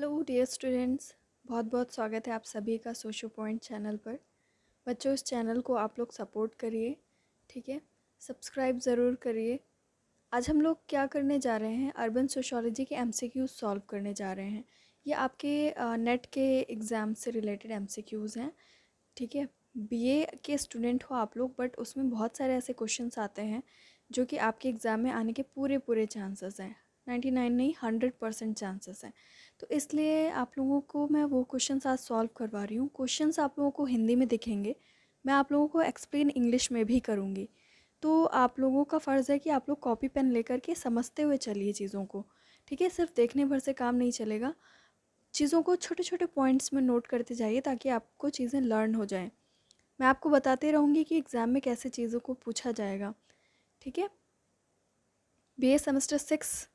Hello dear students, बहुत बहुत स्वागत है आप सभी का सोशो पॉइंट चैनल पर। बच्चों, इस चैनल को आप लोग सपोर्ट करिए, ठीक है। सब्सक्राइब ज़रूर करिए। आज हम लोग क्या करने जा रहे हैं, अर्बन सोशियोलॉजी के एमसीक्यूज़ सॉल्व करने जा रहे हैं। ये आपके नेट के एग्ज़ाम से रिलेटेड एमसीक्यूज़ हैं, ठीक है। बीए के स्टूडेंट हो आप लोग, बट उसमें बहुत सारे ऐसे क्वेश्चंस आते हैं जो कि आपके एग्ज़ाम में आने के पूरे पूरे चांसेस हैं। 99 नहीं, 100% चांसेस हैं। तो इसलिए आप लोगों को मैं वो क्वेश्चंस आज सॉल्व करवा रही हूँ। क्वेश्चंस आप लोगों को हिंदी में दिखेंगे, मैं आप लोगों को एक्सप्लेन इंग्लिश में भी करूँगी। तो आप लोगों का फ़र्ज़ है कि आप लोग कॉपी पेन लेकर के समझते हुए चलिए चीज़ों को, ठीक है। सिर्फ देखने भर से काम नहीं चलेगा, चीज़ों को छोटे छोटे पॉइंट्स में नोट करते जाइए ताकि आपको चीज़ें लर्न हो जाएं। मैं आपको बताते रहूँगी कि एग्ज़ाम में कैसे चीज़ों को पूछा जाएगा, ठीक है। बीए सेमेस्टर 6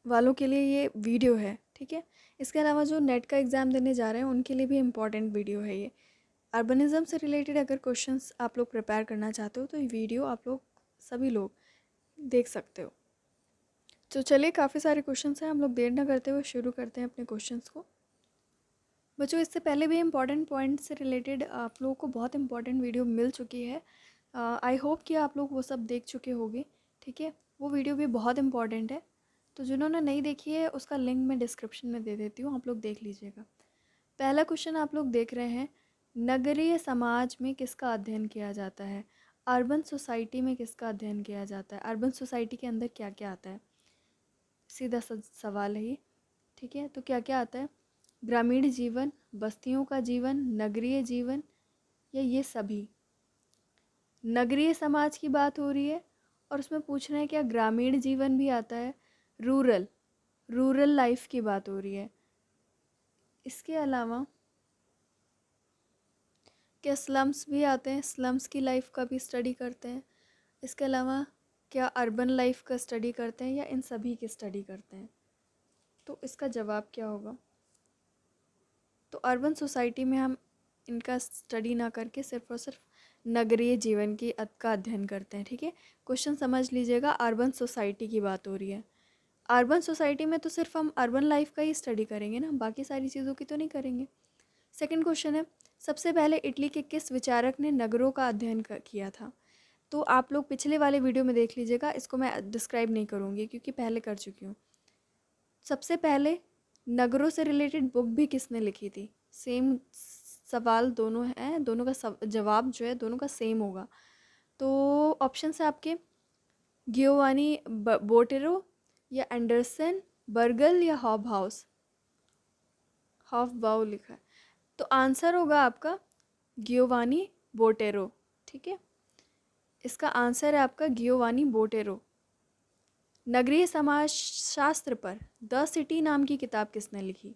वालों के लिए ये वीडियो है, ठीक है। इसके अलावा जो नेट का एग्ज़ाम देने जा रहे हैं उनके लिए भी इम्पॉर्टेंट वीडियो है ये। अर्बनिज़म से रिलेटेड अगर क्वेश्चंस आप लोग प्रिपेयर करना चाहते हो तो ये वीडियो आप लोग सभी लोग देख सकते हो। तो चलिए, काफ़ी सारे क्वेश्चंस हैं, हम लोग देर ना करते हुए शुरू करते हैं अपने क्वेश्चंस को। बच्चों, इससे पहले भी इम्पॉर्टेंट पॉइंट से रिलेटेड आप लोगों को बहुत इंपॉर्टेंट वीडियो मिल चुकी है। आई होप कि आप लोग वो सब देख चुके होंगे, ठीक है। वो वीडियो भी बहुत इंपॉर्टेंट है, तो जिन्होंने नहीं देखी है उसका लिंक मैं डिस्क्रिप्शन में दे देती हूँ, आप लोग देख लीजिएगा। पहला क्वेश्चन आप लोग देख रहे हैं, नगरीय समाज में किसका अध्ययन किया जाता है। अर्बन सोसाइटी में किसका अध्ययन किया जाता है। अर्बन सोसाइटी के अंदर क्या क्या आता है, सीधा सवाल है ये, ठीक है। तो क्या क्या आता है, ग्रामीण जीवन, बस्तियों का जीवन, नगरीय जीवन, या ये सभी। नगरीय समाज की बात हो रही है और उसमें पूछ रहे हैं क्या ग्रामीण जीवन भी आता है, रूरल रूरल लाइफ की बात हो रही है। इसके अलावा क्या स्लम्स भी आते हैं, स्लम्स की लाइफ का भी स्टडी करते हैं। इसके अलावा क्या अर्बन लाइफ का स्टडी करते हैं, या इन सभी की स्टडी करते हैं। तो इसका जवाब क्या होगा। तो अर्बन सोसाइटी में हम इनका स्टडी ना करके सिर्फ और सिर्फ नगरीय जीवन की का अध्ययन करते हैं, ठीक है। क्वेश्चन समझ लीजिएगा, अर्बन सोसाइटी की बात हो रही है। अर्बन सोसाइटी में तो सिर्फ हम अर्बन लाइफ का ही स्टडी करेंगे ना, बाकी सारी चीज़ों की तो नहीं करेंगे। सेकंड क्वेश्चन है, सबसे पहले इटली के किस विचारक ने नगरों का अध्ययन किया था। तो आप लोग पिछले वाले वीडियो में देख लीजिएगा, इसको मैं डिस्क्राइब नहीं करूँगी क्योंकि पहले कर चुकी हूँ। सबसे पहले नगरों से रिलेटेड बुक भी किसने लिखी थी। सेम सवाल दोनों हैं, दोनों का जवाब जो है दोनों का सेम होगा। तो ऑप्शन है आपके, गियोवानी बोटेरो, या एंडरसन, बर्गल, या हॉब हाउस। हॉफ बाउ लिखा है, तो आंसर होगा आपका गियोवानी बोटेरो, ठीक है। इसका आंसर है आपका गियोवानी बोटेरो। नगरीय समाज शास्त्र पर द सिटी नाम की किताब किसने लिखी।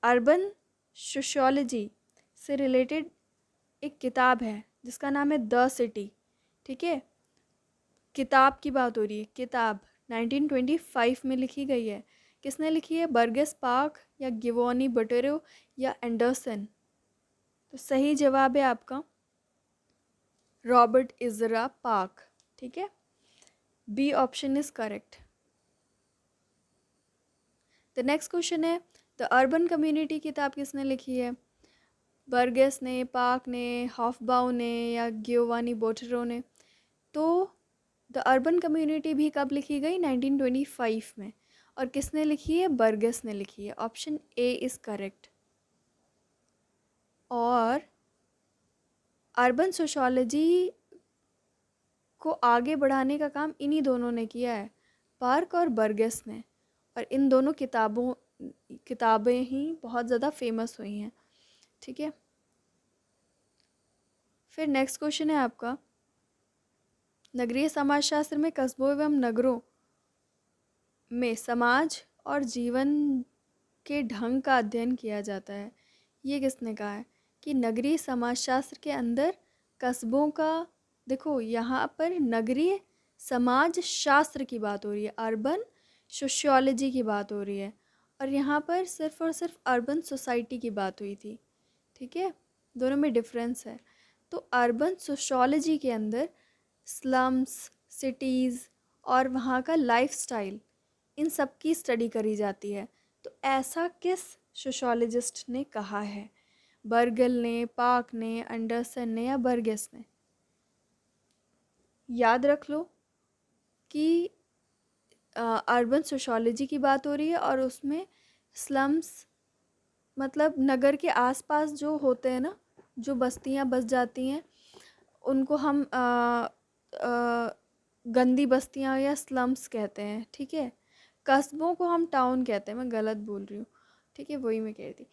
अर्बन सोशियोलॉजी से रिलेटेड एक किताब है जिसका नाम है द सिटी, ठीक है। किताब की बात हो रही है, किताब 1925 में लिखी गई है। किसने लिखी है, बर्गेस पार्क, या गिवोनी बोटेरो, या एंडरसन। तो सही जवाब है आपका रॉबर्ट इजरा पार्क, ठीक है। B option is correct. The next question है, द अर्बन कम्युनिटी किताब किसने लिखी है। बर्गेस ने, पार्क ने, हॉफबाउ ने, या गियोवानी बोटेरो ने। तो द अर्बन कम्युनिटी भी कब लिखी गई, 1925 में। और किसने लिखी है, बर्गेस ने लिखी है। Option A is correct. और अर्बन सोशियोलॉजी को आगे बढ़ाने का काम इन्हीं दोनों ने किया है, पार्क और बर्गेस ने। और इन दोनों किताबें ही बहुत ज़्यादा फेमस हुई हैं, ठीक है। फिर नेक्स्ट क्वेश्चन है आपका, नगरीय समाजशास्त्र में कस्बों एवं नगरों में समाज और जीवन के ढंग का अध्ययन किया जाता है। ये किसने कहा है कि नगरीय समाजशास्त्र के अंदर कस्बों का, देखो यहाँ पर नगरीय समाज शास्त्र की बात हो रही है, अर्बन सोशियोलॉजी की बात हो रही है, और यहाँ पर सिर्फ और सिर्फ अर्बन सोसाइटी की बात हुई थी, ठीक है। दोनों में डिफरेंस है। तो अर्बन सोशियोलॉजी के अंदर स्लम्स, सिटीज़ और वहाँ का लाइफस्टाइल, इन सब की स्टडी करी जाती है, तो ऐसा किस सोशोलॉजिस्ट ने कहा है? बर्गल ने, पार्क ने, एंडरसन ने या बर्गेस ने? याद रख लो कि अर्बन सोशोलॉजी की बात हो रही है और उसमें स्लम्स मतलब नगर के आसपास जो होते हैं ना, जो बस्तियां बस जाती हैं, उनको हम गंदी बस्तियां या स्लम्स कहते हैं, ठीक है। कस्बों को हम टाउन कहते हैं, मैं गलत बोल रही हूँ, ठीक है, वही मैं कह रही थी।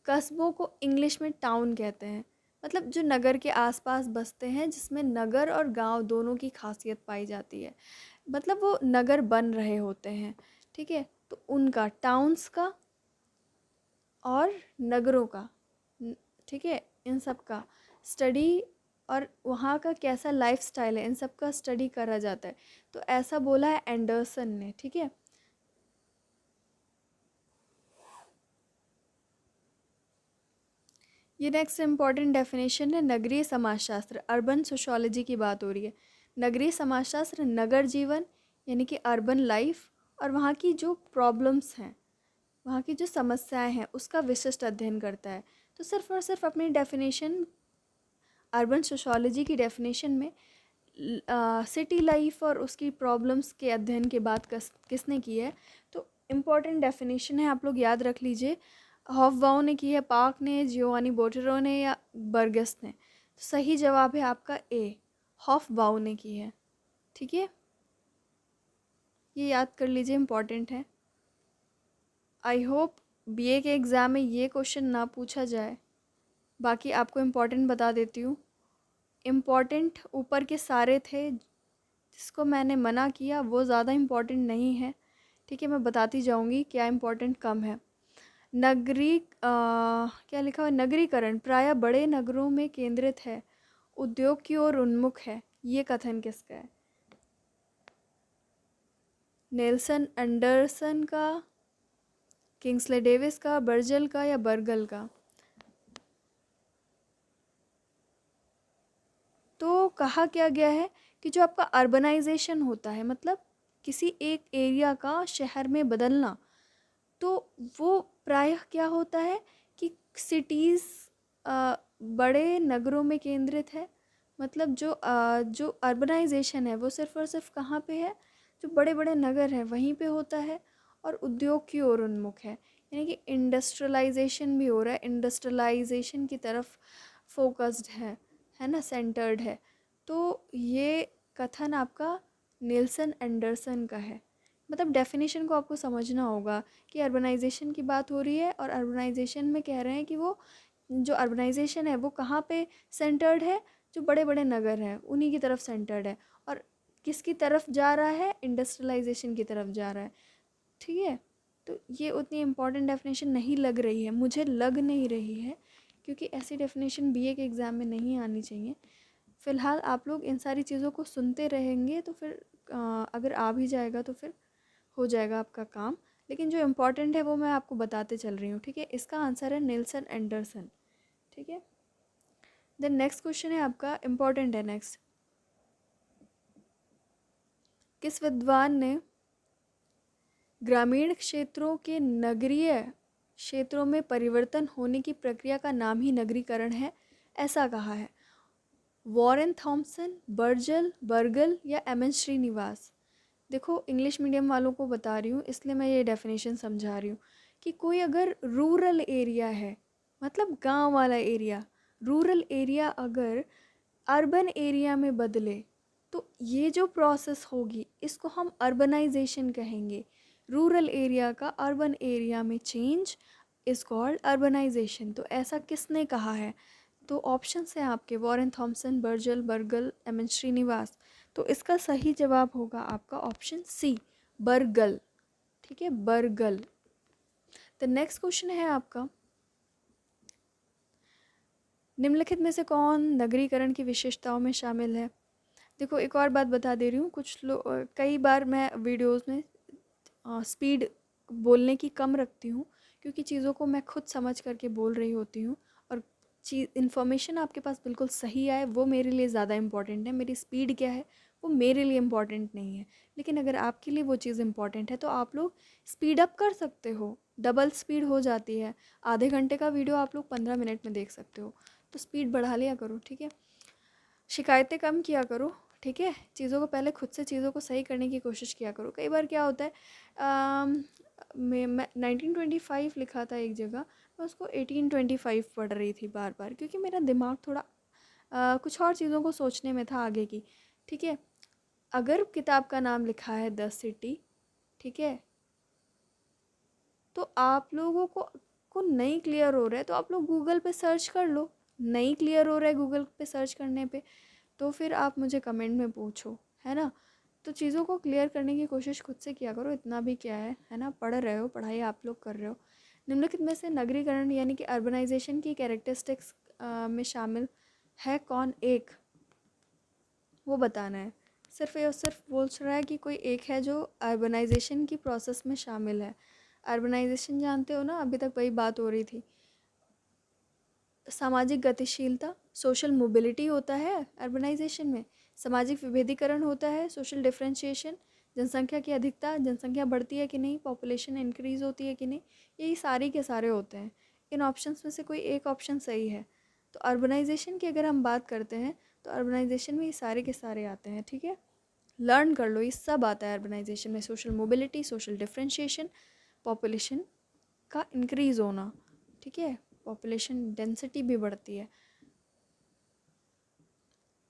कस्बों को इंग्लिश में टाउन कहते हैं, मतलब जो नगर के आसपास बसते हैं, जिसमें नगर और गांव दोनों की खासियत पाई जाती है, मतलब वो नगर बन रहे होते हैं, ठीक है। तो उनका, टाउन्स का और नगरों का, ठीक है, इन सब का स्टडी और वहाँ का कैसा लाइफस्टाइल है, इन सब का स्टडी करा जाता है। तो ऐसा बोला है एंडरसन ने, ठीक है। ये नेक्स्ट इम्पॉर्टेंट डेफिनेशन है नगरीय समाजशास्त्र, अर्बन सोशोलॉजी की बात हो रही है। नगरीय समाजशास्त्र नगर जीवन यानी कि अर्बन लाइफ और वहाँ की जो प्रॉब्लम्स हैं, वहाँ की जो समस्याएं हैं, उसका विशिष्ट अध्ययन करता है। तो सिर्फ और सिर्फ अपनी डेफिनेशन, अर्बन सोशोलॉजी की डेफिनेशन में सिटी लाइफ और उसकी प्रॉब्लम्स के अध्ययन के बाद किसने की है? तो इम्पॉर्टेंट डेफिनेशन है, आप लोग याद रख लीजिए। हॉफबाउ ने की है, पार्क ने, जियोवानी बोटेरो ने या बर्गस ने? तो सही जवाब है आपका ए, हॉफबाउ ने की है, ठीक है। ये याद कर लीजिए, इम्पॉर्टेंट है। आई होप बीए के एग्ज़ाम में ये क्वेश्चन ना पूछा जाए। बाकी आपको इम्पॉर्टेंट बता देती हूँ। इम्पॉर्टेंट ऊपर के सारे थे, जिसको मैंने मना किया वो ज़्यादा इम्पॉर्टेंट नहीं है, ठीक है। मैं बताती जाऊँगी क्या इम्पोर्टेंट कम है। क्या लिखा हुआ है? नगरीकरण प्रायः बड़े नगरों में केंद्रित है, उद्योग की ओर उन्मुख है। ये कथन किसका है? नेल्सन एंडरसन का, किंग्सले डेविस का, बर्जल का या बर्गल का? तो कहा क्या गया है कि जो आपका अर्बनाइजेशन होता है, मतलब किसी एक एरिया का शहर में बदलना, तो वो प्रायः क्या होता है कि सिटीज़ बड़े नगरों में केंद्रित है। मतलब जो अर्बनाइजेशन है वो सिर्फ़ और सिर्फ कहाँ पे है? जो बड़े बड़े नगर हैं वहीं पे होता है, और उद्योग की ओर उन्मुख है, यानी कि इंडस्ट्रियलाइजेशन भी हो रहा है, इंडस्ट्रियलाइजेशन की तरफ फोकस्ड है ना, सेंटर्ड है। तो ये कथन आपका नेल्सन एंडरसन का है। मतलब डेफिनेशन को आपको समझना होगा कि अर्बनाइजेशन की बात हो रही है, और अर्बनाइजेशन में कह रहे हैं कि वो जो अर्बनाइजेशन है वो कहाँ पे सेंटर्ड है? जो बड़े बड़े नगर हैं उन्हीं की तरफ सेंटर्ड है, और किसकी तरफ जा रहा है? इंडस्ट्रियलाइजेशन की तरफ जा रहा है, ठीक है। तो ये उतनी इम्पॉर्टेंट डेफिनेशन नहीं लग रही है, मुझे लग नहीं रही है, क्योंकि ऐसी डेफिनेशन बीए के एग्ज़ाम में नहीं आनी चाहिए। फ़िलहाल आप लोग इन सारी चीज़ों को सुनते रहेंगे तो फिर अगर आ भी जाएगा तो फिर हो जाएगा आपका काम। लेकिन जो इम्पोर्टेंट है वो मैं आपको बताते चल रही हूँ, ठीक है। इसका आंसर है नेल्सन एंडरसन, ठीक है। देन नेक्स्ट क्वेश्चन है आपका, इम्पोर्टेंट है नेक्स्ट। किस विद्वान ने ग्रामीण क्षेत्रों के नगरीय क्षेत्रों में परिवर्तन होने की प्रक्रिया का नाम ही नगरीकरण है, ऐसा कहा है? वॉरेन थॉमसन, बर्जल, बर्गल या एम.एन. श्रीनिवास? देखो, इंग्लिश मीडियम वालों को बता रही हूँ इसलिए मैं ये डेफिनेशन समझा रही हूँ कि कोई अगर रूरल एरिया है, मतलब गांव वाला एरिया, रूरल एरिया अगर अर्बन एरिया में बदले, तो ये जो प्रोसेस होगी इसको हम अर्बनाइजेशन कहेंगे। रूरल एरिया का अर्बन एरिया में चेंज इज़ कॉल्ड अर्बनाइजेशन। तो ऐसा किसने कहा है? तो ऑप्शंस हैं आपके, वॉरेन थॉमसन, बर्जल, बर्गल, एम.एन. श्रीनिवास। तो इसका सही जवाब होगा आपका ऑप्शन सी, बर्गल, ठीक है, बर्गल। द नेक्स्ट क्वेश्चन है आपका, निम्नलिखित में से कौन नगरीकरण की विशेषताओं में शामिल है? देखो, एक और बात बता दे रही हूँ, कुछ लोग, कई बार मैं वीडियोस में स्पीड बोलने की कम रखती हूँ, क्योंकि चीज़ों को मैं खुद समझ करके बोल रही होती हूँ, और चीज़ इन्फॉर्मेशन आपके पास बिल्कुल सही आए वो मेरे लिए ज़्यादा इम्पॉर्टेंट है। मेरी स्पीड क्या है वो मेरे लिए इम्पॉर्टेंट नहीं है। लेकिन अगर आपके लिए वो चीज़ इम्पॉर्टेंट है तो आप लोग स्पीड अप कर सकते हो, डबल स्पीड हो जाती है। आधे घंटे का वीडियो आप लोग 15 मिनट में देख सकते हो, तो स्पीड बढ़ा लिया करो, ठीक है। शिकायतें कम किया करो, ठीक है। चीज़ों को पहले खुद से चीज़ों को सही करने की कोशिश किया करो। कई बार क्या होता है, मैं 1925 लिखा था एक जगह, मैं उसको 1825 पढ़ रही थी बार बार, क्योंकि मेरा दिमाग थोड़ा कुछ और चीज़ों को सोचने में था आगे की, ठीक है। अगर किताब का नाम लिखा है द सिटी, ठीक है, तो आप लोगों को नहीं क्लियर हो रहा है तो आप लोग गूगल पे सर्च कर लो। नहीं क्लियर हो रहा है गूगल पे सर्च करने पे, तो फिर आप मुझे कमेंट में पूछो, है ना। तो चीज़ों को क्लियर करने की कोशिश खुद से किया करो, इतना भी क्या है ना। पढ़ रहे हो, पढ़ाई आप लोग कर रहे हो। निम्नलिखित में से नगरीकरण यानी कि अर्बनाइजेशन की कैरेक्टरिस्टिक्स में शामिल है कौन एक, वो बताना है। सिर्फ ये सिर्फ बोल रहा है कि कोई एक है जो अर्बनाइजेशन की प्रोसेस में शामिल है। अर्बनाइजेशन जानते हो ना, अभी तक वही बात हो रही थी। सामाजिक गतिशीलता, सोशल मोबिलिटी होता है अर्बनाइजेशन में। सामाजिक विभेदीकरण होता है, सोशल डिफरेंशिएशन, जनसंख्या की अधिकता, जनसंख्या बढ़ती है कि नहीं, पॉपुलेशन इंक्रीज़ होती है कि नहीं, यही सारे के सारे होते हैं। इन ऑप्शंस में से कोई एक ऑप्शन सही है। तो अर्बनाइजेशन की अगर हम बात करते हैं तो अर्बनाइजेशन में ये सारे के सारे आते हैं, ठीक है। लर्न कर लो, ये सब आता है अर्बनाइजेशन में। Social mobility, social differentiation, population का इंक्रीज़ होना, ठीक है, पॉपुलेशन डेंसिटी भी बढ़ती है।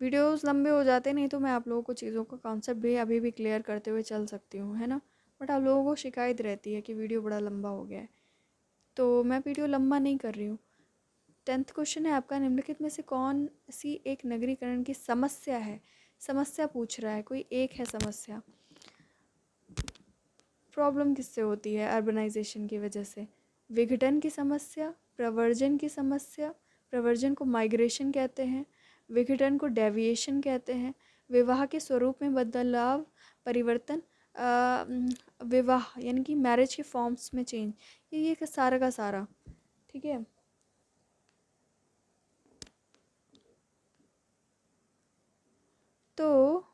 वीडियोस लंबे हो जाते, नहीं तो मैं आप लोगों को चीज़ों का कॉन्सेप्ट भी अभी भी क्लियर करते हुए चल सकती हूँ, है ना। बट आप लोगों को शिकायत रहती है कि वीडियो बड़ा लंबा हो गया है, तो मैं वीडियो लंबा नहीं कर रही हूँ। 10th क्वेश्चन है आपका, निम्नलिखित में से कौन सी एक नगरीकरण की समस्या है। समस्या पूछ रहा है, कोई एक है समस्या। प्रॉब्लम किससे होती है अर्बनाइजेशन की वजह से। विघटन की समस्या, प्रवर्जन की समस्या। प्रवर्जन को माइग्रेशन कहते हैं, विघटन को डेविएशन कहते हैं। विवाह के स्वरूप में बदलाव, परिवर्तन, विवाह यानी कि मैरिज के फॉर्म्स में चेंज, ये सारा का सारा, ठीक है। तो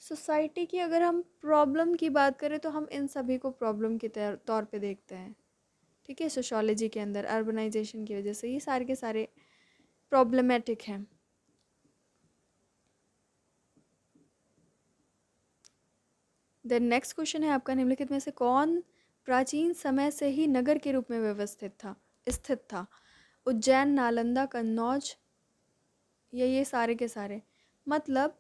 सोसाइटी की अगर हम प्रॉब्लम की बात करें तो हम इन सभी को प्रॉब्लम के तौर पे देखते हैं, ठीक है। सोशोलॉजी के अंदर अर्बनाइजेशन की वजह से ये सारे के सारे प्रॉब्लमेटिक हैं। द नेक्स्ट क्वेश्चन है आपका, निम्नलिखित में से कौन प्राचीन समय से ही नगर के रूप में व्यवस्थित स्थित था। उज्जैन, नालंदा, कन्नौज, ये सारे के सारे। मतलब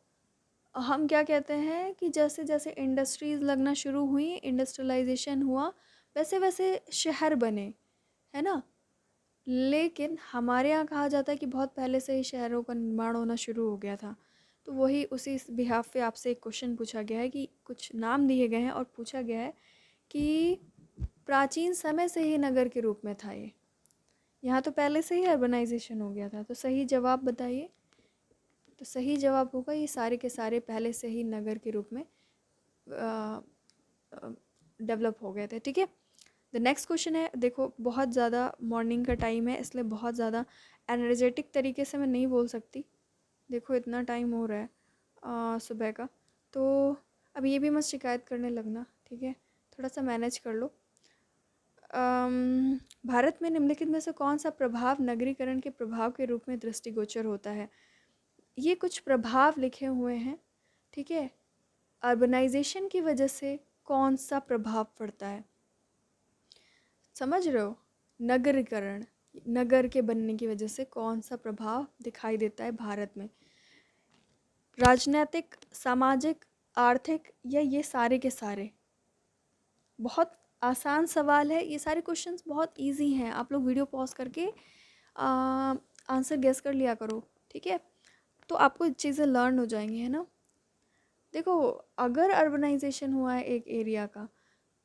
हम क्या कहते हैं कि जैसे जैसे इंडस्ट्रीज़ लगना शुरू हुई, इंडस्ट्रियलाइजेशन हुआ, वैसे वैसे शहर बने, है ना। लेकिन हमारे यहाँ कहा जाता है कि बहुत पहले से ही शहरों का निर्माण होना शुरू हो गया था। तो वही उसी बिहाफ पे आपसे एक क्वेश्चन पूछा गया है कि कुछ नाम दिए गए हैं और पूछा गया है कि प्राचीन समय से ही नगर के रूप में था ये। यहाँ तो पहले से ही अर्बनाइजेशन हो गया था, तो सही जवाब बताइए। तो सही जवाब होगा ये सारे के सारे पहले से ही नगर के रूप में डेवलप हो गए थे, ठीक है। द नेक्स्ट क्वेश्चन है, देखो बहुत ज़्यादा मॉर्निंग का टाइम है इसलिए बहुत ज़्यादा एनर्जेटिक तरीके से मैं नहीं बोल सकती। देखो इतना टाइम हो रहा है सुबह का, तो अब ये भी मत शिकायत करने लगना, ठीक है। थोड़ा सा मैनेज कर लो। भारत में निम्नलिखित में से कौन सा प्रभाव नगरीकरण के प्रभाव के रूप में दृष्टिगोचर होता है। ये कुछ प्रभाव लिखे हुए हैं, ठीक है। अर्बनाइजेशन की वजह से कौन सा प्रभाव पड़ता है, समझ रहे हो। नगरीकरण, नगर के बनने की वजह से कौन सा प्रभाव दिखाई देता है भारत में। राजनैतिक, सामाजिक, आर्थिक, या ये सारे के सारे। बहुत आसान सवाल है, ये सारे क्वेश्चंस बहुत इजी हैं। आप लोग वीडियो पॉज करके आंसर गेस कर लिया करो, ठीक है। तो आपको चीज़ें लर्न हो जाएंगी, है ना। देखो अगर अर्बनाइजेशन हुआ है एक एरिया का,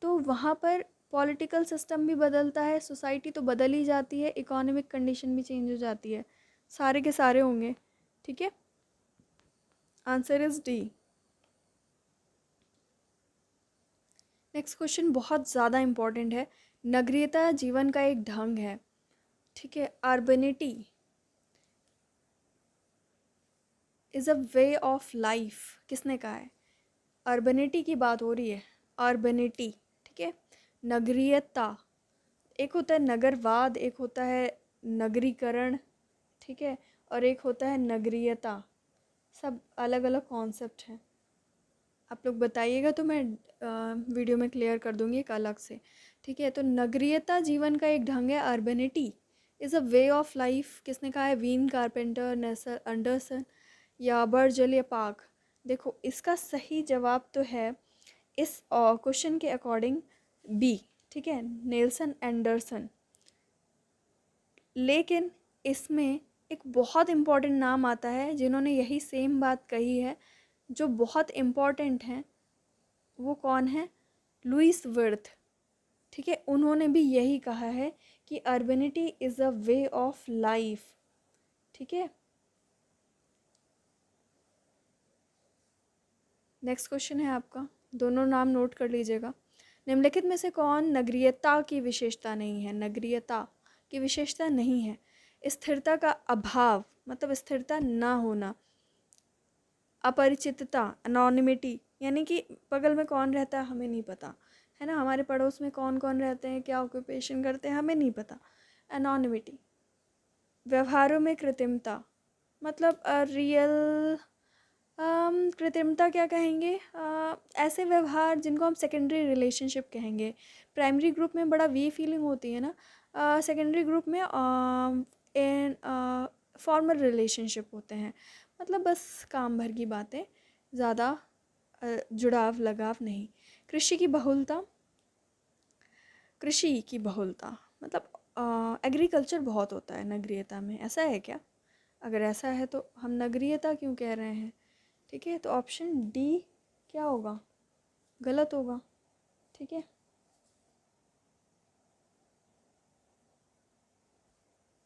तो वहाँ पर पॉलिटिकल सिस्टम भी बदलता है, सोसाइटी तो बदल ही जाती है, इकोनॉमिक कंडीशन भी चेंज हो जाती है, सारे के सारे होंगे, ठीक है। Answer is D. Next question बहुत ज़्यादा इम्पॉर्टेंट है। नगरीयता जीवन का एक ढंग है, ठीक है। Urbanity is a way of life किसने कहा है? अर्बनिटी की बात हो रही है, अर्बनिटी, ठीक है। नगरीयता, एक होता है नगरवाद, एक होता है नगरीकरण, ठीक है, और एक होता है नगरीयता। सब अलग अलग कॉन्सेप्ट हैं। आप लोग बताइएगा तो मैं वीडियो में क्लियर कर दूंगी एक अलग से, ठीक है। तो नगरीयता जीवन का एक ढंग है, urbanity is a way of life. किसने कहा है? वीन कारपेंटर, नेसल एंडरसन या बर्जल या पार्क। देखो इसका सही जवाब तो है इस क्वेश्चन के अकॉर्डिंग बी, ठीक है, नेल्सन एंडरसन। लेकिन इसमें एक बहुत इम्पॉर्टेंट नाम आता है जिन्होंने यही सेम बात कही है, जो बहुत इम्पॉर्टेंट हैं। वो कौन है? लुईस वर्थ, ठीक है। उन्होंने भी यही कहा है कि urbanity is a way of life, ठीक है। नेक्स्ट क्वेश्चन है आपका, दोनों नाम नोट कर लीजिएगा। निम्नलिखित में से कौन नगरीयता की विशेषता नहीं है? नगरीयता की विशेषता नहीं है। स्थिरता का अभाव, मतलब स्थिरता ना होना। अपरिचितता, अनोनिमिटी, यानी कि बगल में कौन रहता है हमें नहीं पता, है ना। हमारे पड़ोस में कौन कौन रहते हैं, क्या ऑक्यूपेशन करते हैं, हमें नहीं पता। अनोनिमिटी। व्यवहारों में कृत्रिमता, मतलब रियल कृत्रिमता क्या कहेंगे? ऐसे व्यवहार जिनको हम सेकेंडरी रिलेशनशिप कहेंगे। प्राइमरी ग्रुप में बड़ा वी फीलिंग होती है ना, सेकेंडरी ग्रुप में इन फॉर्मल रिलेशनशिप होते हैं, मतलब बस काम भर की बातें, ज़्यादा जुड़ाव लगाव नहीं। कृषि की बहुलता, कृषि की बहुलता मतलब एग्रीकल्चर बहुत होता है नगरीयता में, ऐसा है क्या? अगर ऐसा है तो हम नगरीयता क्यों कह रहे हैं, ठीक है। तो ऑप्शन डी क्या होगा? गलत होगा, ठीक है।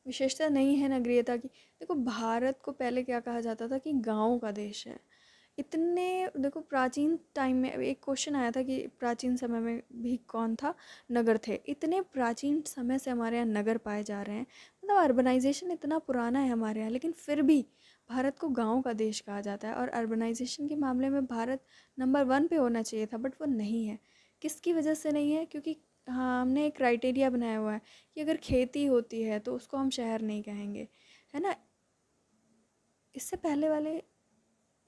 विशेषता नहीं है नगरीयता की। देखो भारत को पहले क्या कहा जाता था कि गाँव का देश है। इतने, देखो प्राचीन टाइम में एक क्वेश्चन आया था कि प्राचीन समय में भी कौन था? नगर थे। इतने प्राचीन समय से हमारे यहाँ नगर पाए जा रहे हैं, मतलब अर्बनाइजेशन इतना पुराना है हमारे यहाँ, लेकिन फिर भी भारत को गांव का देश कहा जाता है। और अर्बनाइजेशन के मामले में भारत नंबर 1 पे होना चाहिए था, बट वो नहीं है। किसकी वजह से नहीं है? क्योंकि हाँ, हमने एक क्राइटेरिया बनाया हुआ है कि अगर खेती होती है तो उसको हम शहर नहीं कहेंगे, है ना। इससे पहले वाले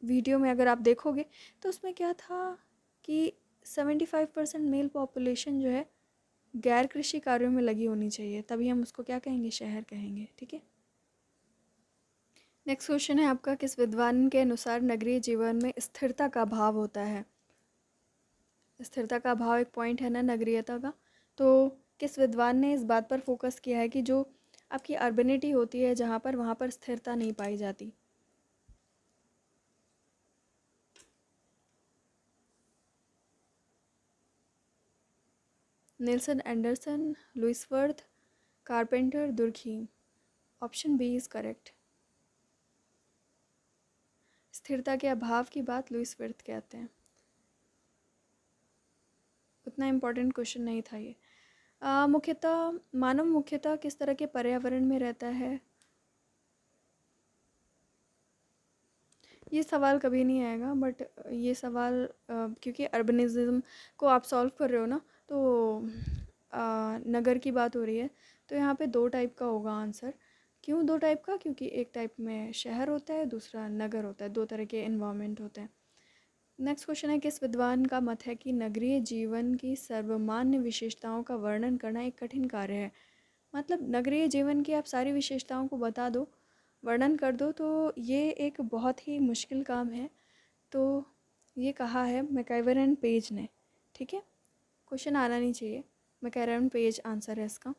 वीडियो में अगर आप देखोगे तो उसमें क्या था कि 75% मेल पॉपुलेशन जो है गैर कृषि कार्यों में लगी होनी चाहिए, तभी हम उसको क्या कहेंगे? शहर कहेंगे, ठीक है। नेक्स्ट क्वेश्चन है आपका, किस विद्वान के अनुसार नगरीय जीवन में स्थिरता का अभाव होता है? स्थिरता का अभाव एक पॉइंट है ना नगरीयता का। तो किस विद्वान ने इस बात पर फोकस किया है कि जो आपकी अर्बनिटी होती है जहाँ पर, वहाँ पर स्थिरता नहीं पाई जाती? Nelson Anderson, Louis Wirth, Carpenter, Durkheim. Option B is correct. स्थिरता के अभाव की बात लुइस वर्थ कहते हैं। उतना इम्पोर्टेंट क्वेश्चन नहीं था ये। मुख्यतः मानव मुख्यतः किस तरह के पर्यावरण में रहता है? ये सवाल कभी नहीं आएगा, बट ये सवाल क्योंकि अर्बनिज्म को आप सॉल्व कर रहे हो ना, तो नगर की बात हो रही है, तो यहाँ पे 2 टाइप का होगा आंसर। क्यों 2 टाइप का? क्योंकि एक टाइप में शहर होता है, दूसरा नगर होता है, 2 तरह के इन्वायरमेंट होते हैं। नेक्स्ट क्वेश्चन है, किस विद्वान का मत है कि नगरीय जीवन की सर्वमान्य विशेषताओं का वर्णन करना एक कठिन कार्य है? मतलब नगरीय जीवन की आप सारी विशेषताओं को बता दो, वर्णन कर दो, तो ये एक बहुत ही मुश्किल काम है। तो ये कहा है मैकइवर एंड पेज ने, ठीक है। क्वेश्चन आना नहीं चाहिए, मैकइवर एंड पेज आंसर है इसका,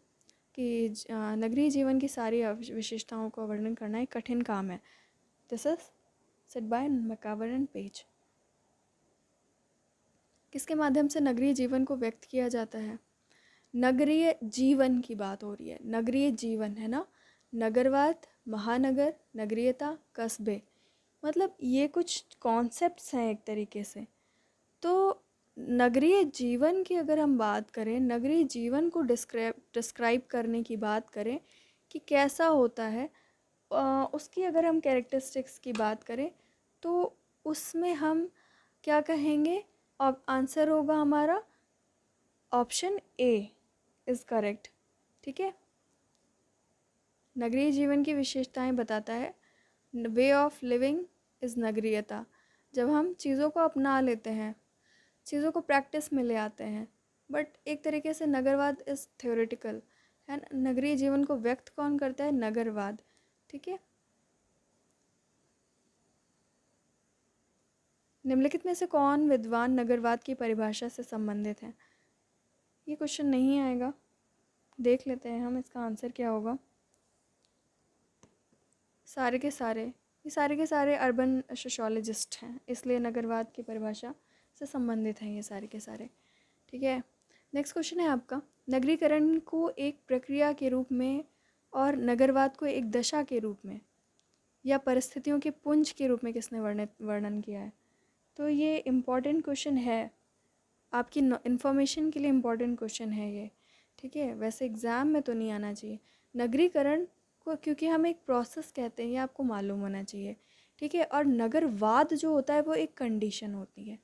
कि नगरीय जीवन की सारी विशेषताओं का वर्णन करना एक कठिन काम है। This is said by MacIver and Page. किसके माध्यम से नगरीय जीवन को व्यक्त किया जाता है? नगरीय जीवन की बात हो रही है, नगरीय जीवन है ना। नगरवाद, महानगर, नगरीयता, कस्बे, मतलब ये कुछ कॉन्सेप्ट्स हैं एक तरीके से। तो नगरीय जीवन की अगर हम बात करें, नगरीय जीवन को डिस्क्राइब करने की बात करें कि कैसा होता है, उसकी अगर हम कैरेक्टरिस्टिक्स की बात करें तो उसमें हम क्या कहेंगे? आंसर होगा हमारा ऑप्शन ए इज़ करेक्ट। ठीक है, नगरीय जीवन की विशेषताएं बताता है। वे ऑफ लिविंग इज़ नगरीयता। जब हम चीज़ों को अपना लेते हैं, चीज़ों को प्रैक्टिस में ले आते हैं, बट एक तरीके से नगरवाद इज़ थ्योरेटिकल है ना। नगरीय जीवन को व्यक्त कौन करता है? नगरवाद। ठीक है, निम्नलिखित में से कौन विद्वान नगरवाद की परिभाषा से संबंधित है? ये क्वेश्चन नहीं आएगा, देख लेते हैं हम इसका आंसर क्या होगा। सारे के सारे, ये सारे के सारे अर्बन सोशोलॉजिस्ट हैं, इसलिए नगरवाद की परिभाषा से संबंधित हैं ये सारे के सारे। ठीक है, नेक्स्ट क्वेश्चन है आपका, नगरीकरण को एक प्रक्रिया के रूप में और नगरवाद को एक दशा के रूप में या परिस्थितियों के पुंज के रूप में किसने वर्णन किया है? तो ये इम्पॉर्टेंट क्वेश्चन है, आपकी इन्फॉर्मेशन के लिए इम्पॉर्टेंट क्वेश्चन है ये। ठीक है, वैसे एग्ज़ाम में तो नहीं आना चाहिए। नगरीकरण को क्योंकि हम एक प्रोसेस कहते हैं, ये आपको मालूम होना चाहिए। ठीक है, और नगरवाद जो होता है वो एक कंडीशन होती है,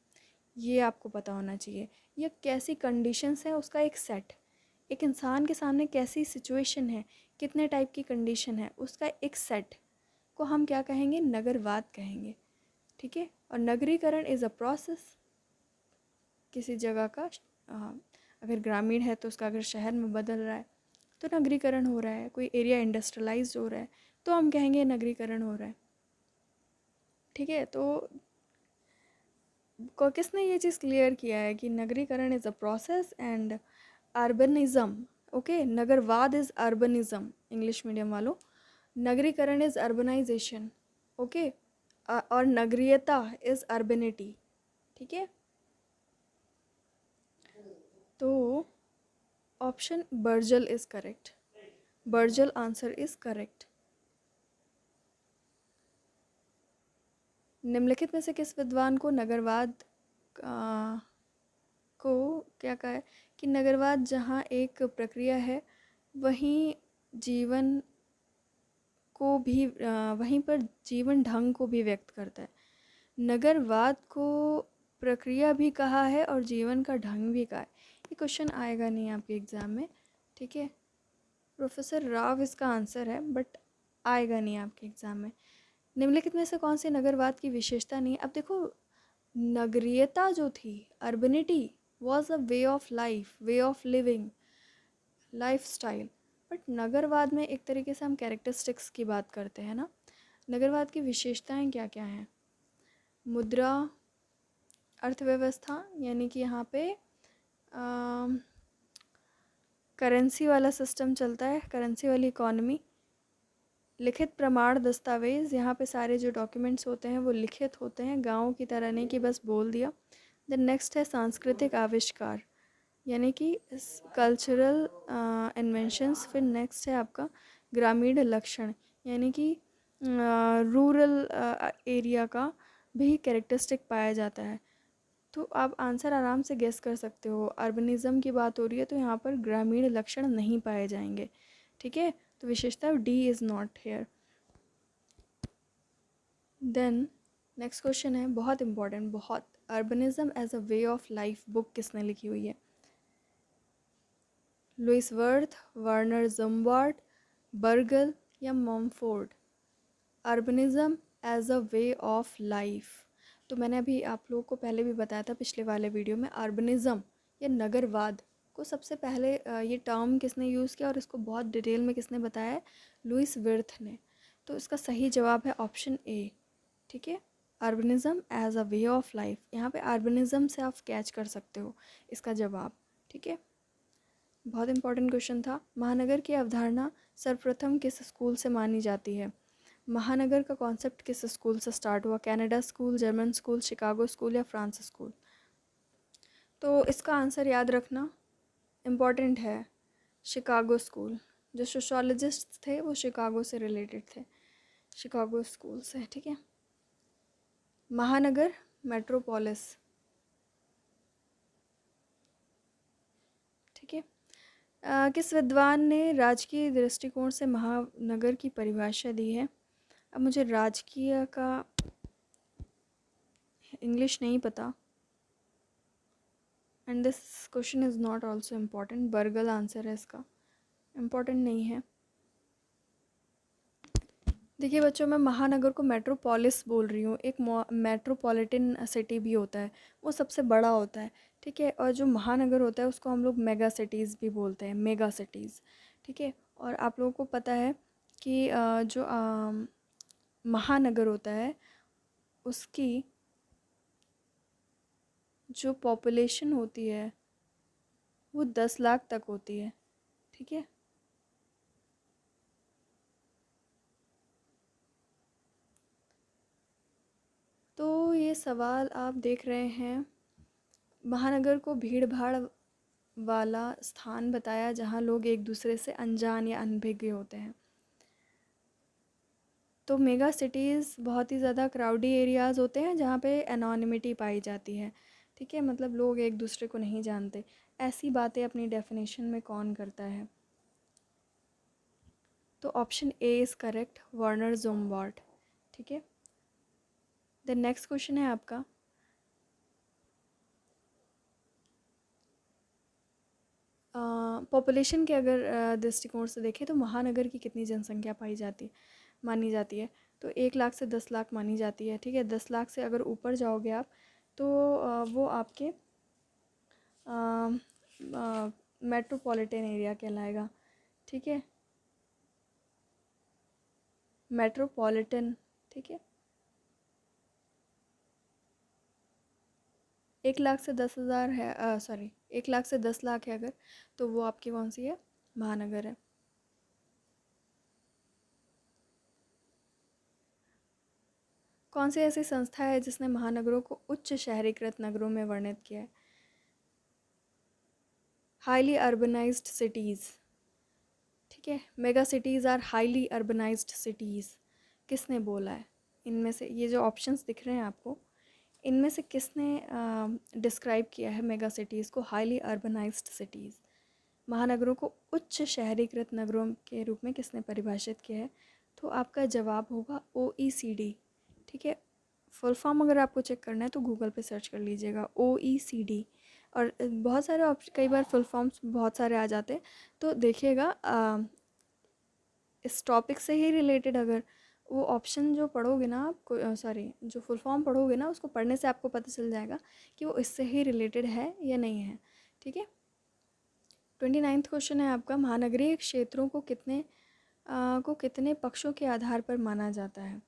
ये आपको पता होना चाहिए। ये कैसी कंडीशंस हैं उसका एक सेट, एक इंसान के सामने कैसी सिचुएशन है, कितने टाइप की कंडीशन है, उसका एक सेट को हम क्या कहेंगे? नगरवाद कहेंगे। ठीक है, और नगरीकरण इज़ अ प्रोसेस किसी जगह का, अगर ग्रामीण है तो उसका अगर शहर में बदल रहा है तो नगरीकरण हो रहा है। कोई एरिया इंडस्ट्रियलाइज हो रहा है तो हम कहेंगे नगरीकरण हो रहा है। ठीक है, तो किसने ये चीज़ क्लियर किया है कि नगरीकरण is a process and urbanism. Okay, नगरवाद इज़ अर्बनिज़म, इंग्लिश मीडियम वालों, नगरीकरण इज़ अर्बनाइजेशन। ओके, और नगरीयता इज़ अर्बनिटी। ठीक है, तो option Bergel is correct, Bergel answer is correct. निम्नलिखित में से किस विद्वान को नगरवाद को क्या कहा है कि नगरवाद जहाँ एक प्रक्रिया है वहीं जीवन को भी वहीं पर जीवन ढंग को भी व्यक्त करता है। नगरवाद को प्रक्रिया भी कहा है और जीवन का ढंग भी कहा है। ये क्वेश्चन आएगा नहीं आपके एग्ज़ाम में। ठीक है, प्रोफेसर राव इसका आंसर है, बट आएगा नहीं आपके एग्ज़ाम में। निम्नलिखित में से कौन सी नगरवाद की विशेषता नहीं? अब देखो, नगरीयता जो थी, urbanity was a way of life, way of living, lifestyle. But नगरवाद में एक तरीके से हम कैरेक्टरिस्टिक्स की बात करते हैं ना। नगरवाद की विशेषताएं क्या क्या हैं? मुद्रा अर्थव्यवस्था, यानी कि यहाँ पे करेंसी वाला सिस्टम चलता है, करेंसी वाली इकॉनमी। लिखित प्रमाण दस्तावेज़, यहाँ पे सारे जो डॉक्यूमेंट्स होते हैं वो लिखित होते हैं, गाँव की तरह नहीं कि बस बोल दिया। देन नेक्स्ट है सांस्कृतिक आविष्कार, यानी कि कल्चरल इन्वेंशंस। फिर नेक्स्ट है आपका ग्रामीण लक्षण, यानी कि रूरल एरिया का भी कैरेक्टरिस्टिक पाया जाता है। तो आप आंसर आराम से गेस कर सकते हो, अर्बनिज़म की बात हो रही है तो यहाँ पर ग्रामीण लक्षण नहीं पाए जाएंगे। ठीक है, तो विशेषता D is not here. Then next question है बहुत इंपॉर्टेंट, बहुत, urbanism as a way of life book किसने लिखी हुई है? Louis Wirth, Werner Sombart, Bergel या Mumford? Urbanism as a way of life, तो मैंने अभी आप लोगों को पहले भी बताया था पिछले वाले वीडियो में, अर्बनिज़म या नगरवाद को सबसे पहले ये टर्म किसने यूज़ किया और इसको बहुत डिटेल में किसने बताया है? लुइस वर्थ ने। तो इसका सही जवाब है ऑप्शन ए। ठीक है, urbanism as a way of life, यहाँ पे अर्बनिज़म से आप कैच कर सकते हो इसका जवाब। ठीक है, बहुत इंपॉर्टेंट क्वेश्चन था। महानगर की अवधारणा सर्वप्रथम किस स्कूल से मानी जाती है? महानगर का कॉन्सेप्ट किस स्कूल से स्टार्ट हुआ? Canada school, German school, Chicago school या फ्रांस स्कूल? तो इसका आंसर याद रखना, इम्पॉर्टेंट है, शिकागो स्कूल। जो सोशोलॉजिस्ट थे वो शिकागो से रिलेटेड थे, शिकागो स्कूल से। ठीक है, महानगर, मेट्रोपोलिस। ठीक है, किस विद्वान ने राजकीय दृष्टिकोण से महानगर की परिभाषा दी है? अब मुझे राजकीय का इंग्लिश नहीं पता, and this question is not also important, burgle answer है इसका, इम्पॉर्टेंट नहीं है। देखिए बच्चों, मैं महानगर को मेट्रोपोलिस बोल रही हूँ। एक मेट्रोपॉलिटन सिटी भी होता है, वो सबसे बड़ा होता है, ठीक है। और जो महानगर होता है उसको हम लोग मेगा सिटीज़ भी बोलते हैं, मेगा सिटीज़, ठीक है। और आप लोगों को पता है कि जो महानगर होता है उसकी जो पॉपुलेशन होती है वो 10 लाख तक होती है, ठीक है। तो ये सवाल आप देख रहे हैं, महानगर को भीड़ भाड़ वाला स्थान बताया जहाँ लोग एक दूसरे से अनजान या अनभिज्ञ होते हैं। तो मेगा सिटीज़ बहुत ही ज़्यादा क्राउडी एरियाज़ होते हैं जहाँ पे एनोनिमिटी पाई जाती है, ठीक है, मतलब लोग एक दूसरे को नहीं जानते। ऐसी बातें अपनी डेफिनेशन में कौन करता है? तो option A is correct, Werner Sombart, ठीक है। द नेक्स्ट क्वेश्चन है आपका, पॉपुलेशन के अगर दृष्टिकोण से देखें तो महानगर की कितनी जनसंख्या मानी जाती है? तो 1 लाख से 10 लाख मानी जाती है, ठीक है। 10 लाख से अगर ऊपर जाओगे आप तो वो आपके मेट्रोपॉलिटन एरिया कहलाएगा, ठीक है, मेट्रोपॉलिटन, ठीक है। 1 लाख से 10,000 है, सॉरी 1 लाख से 10 लाख है अगर, तो वो आपकी कौन सी है? महानगर है। कौन सी ऐसी संस्था है जिसने महानगरों को उच्च शहरीकृत नगरों में वर्णित किया है? हाईली अर्बनाइज्ड सिटीज़, ठीक है, mega cities are highly urbanised cities, किसने बोला है? इनमें से ये जो ऑप्शंस दिख रहे हैं आपको, इनमें से किसने डिस्क्राइब किया है मेगा सिटीज़ को हाईली अर्बनाइज्ड सिटीज़? महानगरों को उच्च शहरीकृत नगरों के रूप में किसने परिभाषित किया है? तो आपका जवाब होगा OECD, ठीक है। फुल फॉर्म अगर आपको चेक करना है तो गूगल पे सर्च कर लीजिएगा OECD। और बहुत सारे ऑप्शन, कई बार फुल फॉर्म्स बहुत सारे आ जाते हैं, तो देखिएगा इस टॉपिक से ही रिलेटेड अगर वो ऑप्शन जो पढ़ोगे ना आप, सॉरी जो फुल फॉर्म पढ़ोगे ना उसको पढ़ने से आपको पता चल जाएगा कि वो इससे ही रिलेटेड है या नहीं है, ठीक है। 29वां क्वेश्चन है आपका, महानगरीय क्षेत्रों को कितने पक्षों के आधार पर माना जाता है?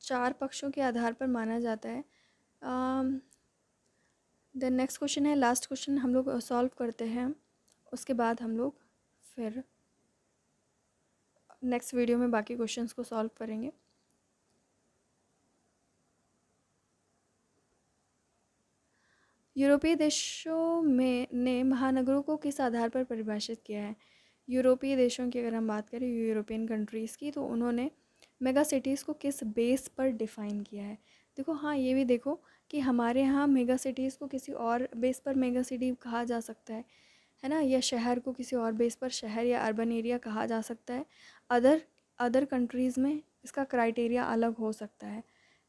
4 पक्षों के आधार पर माना जाता है। द नेक्स्ट क्वेश्चन है, लास्ट क्वेश्चन हम लोग सॉल्व करते हैं, उसके बाद हम लोग फिर नेक्स्ट वीडियो में बाकी क्वेश्चंस को सॉल्व करेंगे। यूरोपीय देशों में ने महानगरों को किस आधार पर परिभाषित किया है? यूरोपीय देशों की अगर हम बात करें, यूरोपियन कंट्रीज़ की, तो उन्होंने मेगा सिटीज़ को किस बेस पर डिफ़ाइन किया है? देखो, हाँ ये भी देखो कि हमारे यहाँ मेगा सिटीज़ को किसी और बेस पर मेगा सिटी कहा जा सकता है ना, या शहर को किसी और बेस पर शहर या अर्बन एरिया कहा जा सकता है। अदर अदर कंट्रीज़ में इसका क्राइटेरिया अलग हो सकता है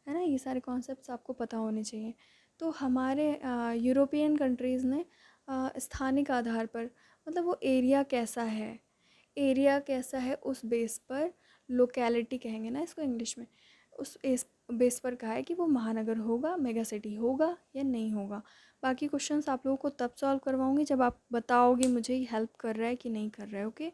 ना। ये सारे कॉन्सेप्ट्स आपको पता होने चाहिए। तो हमारे यूरोपियन कंट्रीज़ ने स्थानिक आधार पर, मतलब वो एरिया कैसा है उस बेस पर, लोकेलिटी कहेंगे ना इसको इंग्लिश में, उस बेस पर कहा है कि वो महानगर होगा, मेगा सिटी होगा या नहीं होगा। बाकी क्वेश्चंस आप लोगों को तब सॉल्व करवाऊंगी जब आप बताओगे मुझे हेल्प कर रहा है कि नहीं कर रहा है, ओके।